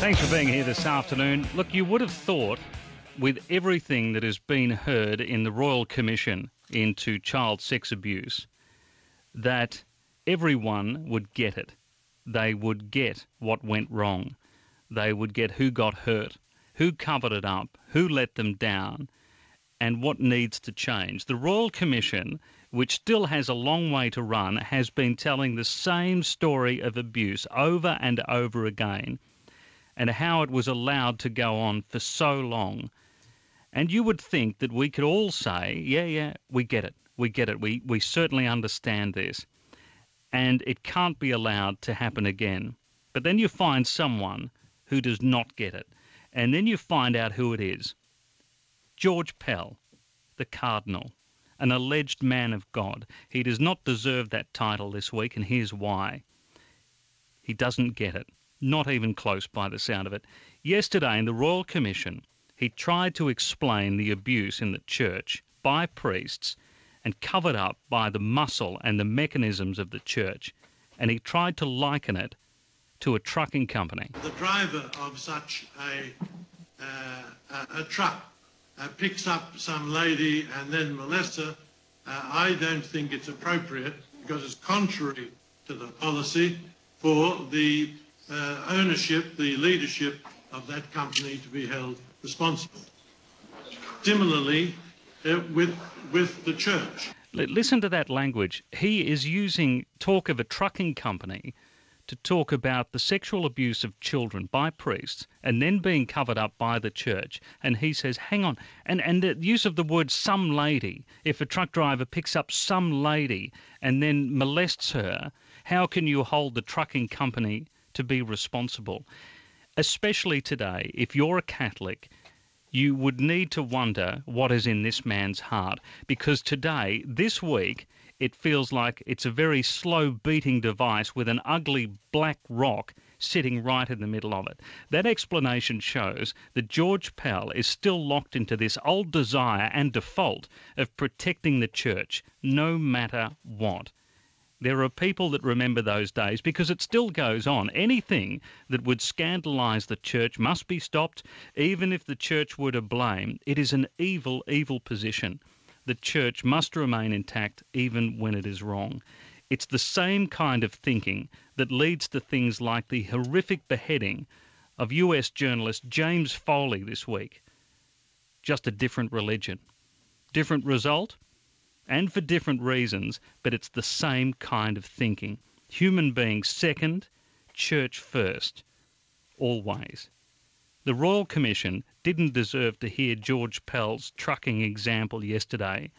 Thanks for being here this afternoon. Look, you would have thought, with everything that has been heard in the Royal Commission into child sex abuse, that everyone would get it. They would get what went wrong. They would get who got hurt, who covered it up, who let them down, and what needs to change. The Royal Commission, which still has a long way to run, has been telling the same story of abuse over and over again, and how it was allowed to go on for so long. And you would think that we could all say, yeah, we get it, we certainly understand this, and it can't be allowed to happen again. But then you find someone who does not get it, and then you find out who it is. George Pell, the Cardinal, an alleged man of God. He does not deserve that title this week, and here's why. He doesn't get it. Not even close by the sound of it. Yesterday in the Royal Commission, he tried to explain the abuse in the church by priests and covered up by the muscle and the mechanisms of the church, and he tried to liken it to a trucking company. The driver of such a truck picks up some lady and then molests her. I don't think it's appropriate, because it's contrary to the policy for the ownership, the leadership of that company to be held responsible. Similarly, with the church. Listen to that language. He is using talk of a trucking company to talk about the sexual abuse of children by priests and then being covered up by the church. And he says, hang on, and the use of the word some lady, if a truck driver picks up some lady and then molests her, how can you hold the trucking company to be responsible? Especially today, if you're a Catholic, you would need to wonder what is in this man's heart, because today, this week, it feels like it's a very slow-beating device with an ugly black rock sitting right in the middle of it. That explanation shows that George Pell is still locked into this old desire and default of protecting the church, no matter what. There are people that remember those days because it still goes on. Anything that would scandalise the church must be stopped, even if the church were to blame. It is an evil, evil position. The church must remain intact even when it is wrong. It's the same kind of thinking that leads to things like the horrific beheading of US journalist James Foley this week. Just a different religion. Different result? And for different reasons, but it's the same kind of thinking. Human beings second, church first, always. The Royal Commission didn't deserve to hear George Pell's trucking example yesterday.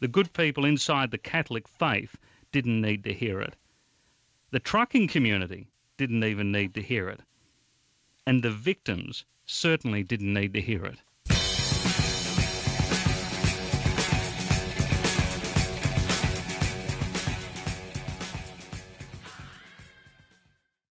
The good people inside the Catholic faith didn't need to hear it. The trucking community didn't even need to hear it. And the victims certainly didn't need to hear it.